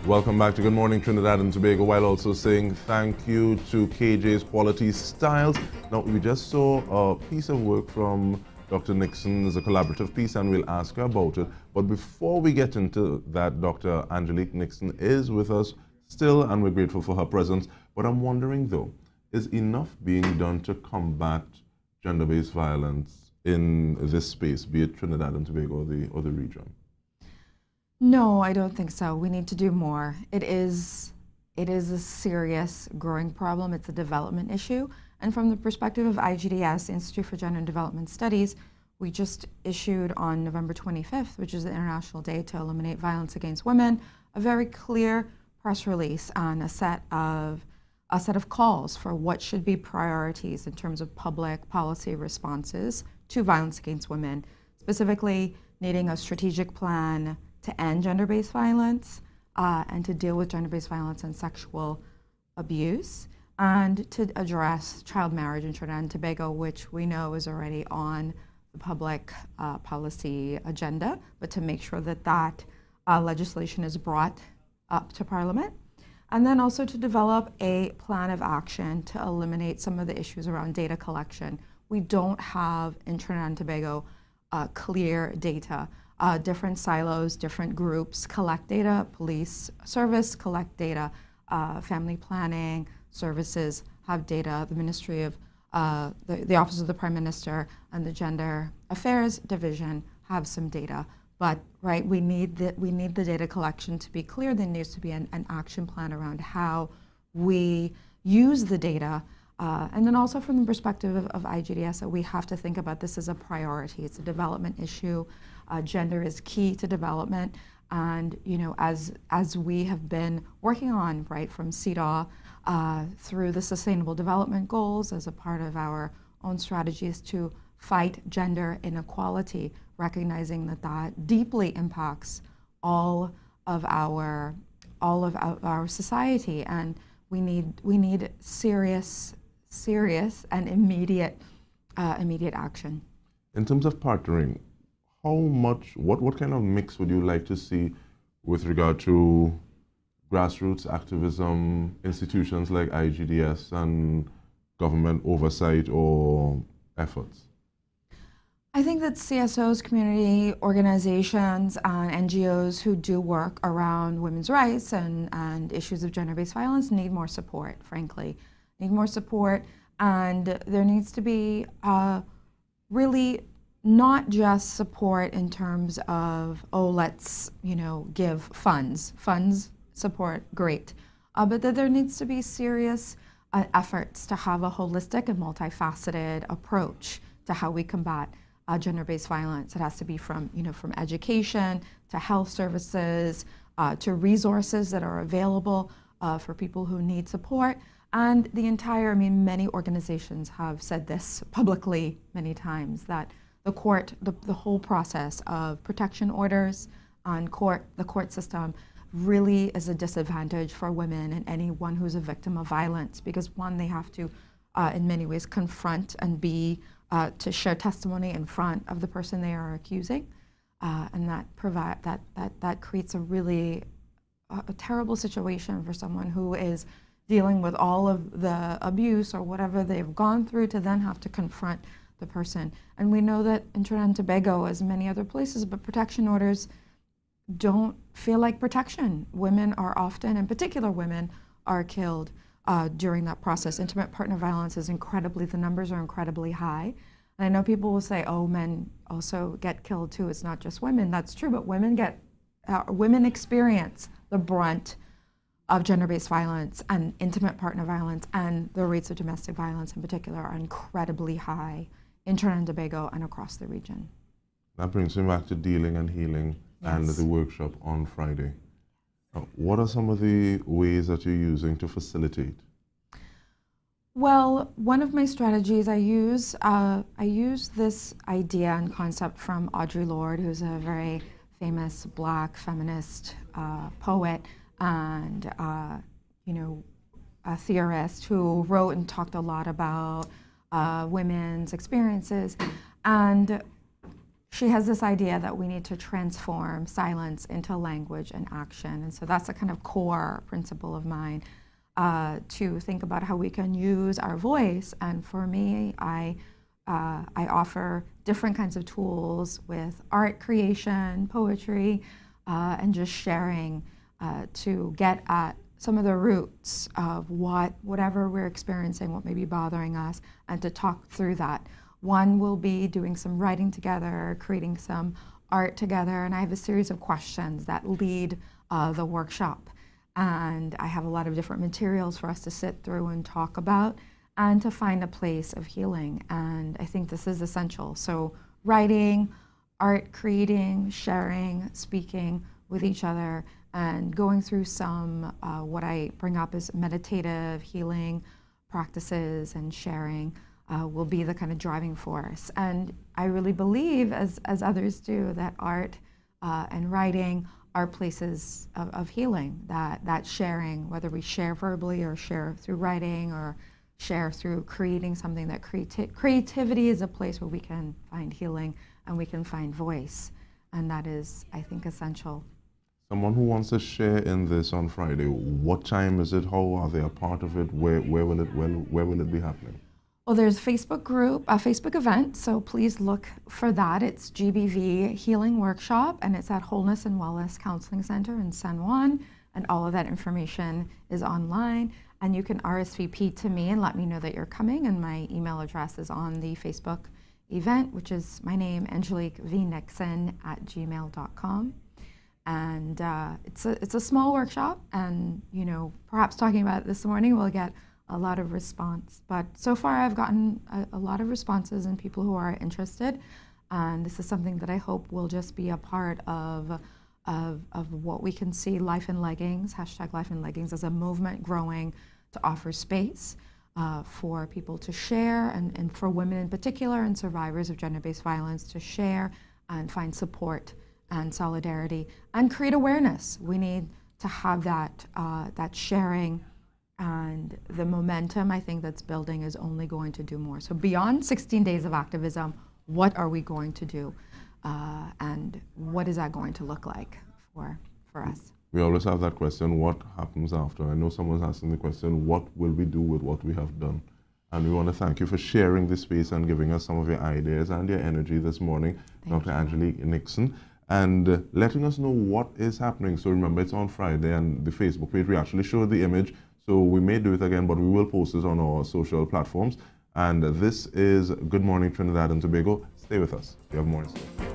Welcome back to Good Morning Trinidad and Tobago, while also saying thank you to KJ's Quality Styles. Now, we just saw a piece of work from Dr. Nixon. It's a collaborative piece, and we'll ask her about it. But before we get into that, Dr. Angelique Nixon is with us still, and we're grateful for her presence. But I'm wondering, though, is enough being done to combat gender-based violence in this space, be it Trinidad and Tobago or the region? No, I don't think so. We need to do more. It is a serious growing problem. It's a development issue. And from the perspective of IGDS, Institute for Gender and Development Studies, we just issued on November 25th, which is the International Day to Eliminate Violence Against Women, a very clear press release on a set of calls for what should be priorities in terms of public policy responses to violence against women, specifically needing a strategic plan to end gender-based violence and to deal with gender-based violence and sexual abuse, and to address child marriage in Trinidad and Tobago, which we know is already on the public policy agenda, but to make sure that that legislation is brought up to Parliament. And then also to develop a plan of action to eliminate some of the issues around data collection. We don't have in Trinidad and Tobago clear data. Different silos, different groups collect data, police service collect data, family planning services have data, the Ministry of, the Office of the Prime Minister and the Gender Affairs Division have some data. But right, we need the data collection to be clear. There needs to be an action plan around how we use the data. And then also from the perspective of IGDS, we have to think about this as a priority. It's a development issue. Gender is key to development, and as we have been working on, right, from CEDAW through the Sustainable Development Goals as a part of our own strategies to fight gender inequality, recognizing that that deeply impacts all of our society, and we need serious and immediate action. In terms of partnering, what kind of mix would you like to see with regard to grassroots activism, institutions like IGDS, and government oversight or efforts? I think that CSOs, community organizations, and NGOs who do work around women's rights and issues of gender-based violence need more support, frankly. Need more support, and there needs to be really not just support in terms of, oh, let's give funds support, great, but that there needs to be serious efforts to have a holistic and multifaceted approach to how we combat gender-based violence. It has to be from education to health services to resources that are available for people who need support. And the entire, many organizations have said this publicly many times, that the whole process of protection orders on the court system really is a disadvantage for women and anyone who's a victim of violence, because one, they have to, in many ways, confront and to share testimony in front of the person they are accusing, and that creates a terrible situation for someone who is dealing with all of the abuse or whatever they've gone through to then have to confront the person. And we know that in Trinidad and Tobago, as many other places, but protection orders don't feel like protection. Women are often, in particular women, are killed during that process. Intimate partner violence is the numbers are incredibly high. And I know people will say, oh, men also get killed too. It's not just women. That's true, but women experience the brunt of gender-based violence and intimate partner violence, and the rates of domestic violence in particular are incredibly high in Trinidad and Tobago and across the region. That brings me back to dealing and healing. Yes. And the workshop on Friday. What are some of the ways that you're using to facilitate? Well, one of my strategies, I use this idea and concept from Audre Lorde, who's a very famous Black feminist poet and a theorist who wrote and talked a lot about women's experiences. And she has this idea that we need to transform silence into language and action. And so that's a kind of core principle of mine, to think about how we can use our voice. And for me, I offer different kinds of tools with art creation, poetry, and just sharing to get at some of the roots of whatever we're experiencing, what may be bothering us, and to talk through that. One will be doing some writing together, creating some art together, and I have a series of questions that lead the workshop. And I have a lot of different materials for us to sit through and talk about and to find a place of healing. And I think this is essential. So writing, art creating, sharing, speaking with each other, and going through some, what I bring up as meditative healing practices and sharing will be the kind of driving force. And I really believe, as others do, that art and writing are places of healing, that sharing, whether we share verbally or share through writing or share through creating something, that creativity is a place where we can find healing and we can find voice. And that is, I think, essential. Someone who wants to share in this on Friday, what time is it? How are they a part of it? Where will it be happening? Well, there's a Facebook group, a Facebook event, so please look for that. It's GBV Healing Workshop, and it's at Wholeness and Wellness Counseling Center in San Juan, and all of that information is online. And you can RSVP to me and let me know that you're coming, and my email address is on the Facebook event, which is my name, Angelique Nixon @gmail.com. And it's a small workshop, and perhaps talking about it this morning we'll get a lot of response. But so far I've gotten a lot of responses and people who are interested, and this is something that I hope will just be a part of what we can see Life in Leggings, #Life in Leggings, as a movement growing to offer space for people to share, and for women in particular and survivors of gender-based violence to share and find support and solidarity and create awareness. We need to have that sharing, and the momentum I think that's building is only going to do more. So beyond 16 days of activism, what are we going to do? And what is that going to look like for us? We always have that question, what happens after? I know someone's asking the question, what will we do with what we have done? And we want to thank you for sharing this space and giving us some of your ideas and your energy this morning, Dr. Angelique Nixon, and letting us know what is happening. So remember, it's on Friday, and the Facebook page, we actually showed the image, so we may do it again, but we will post it on our social platforms. And this is Good Morning Trinidad and Tobago. Stay with us. We have more in store.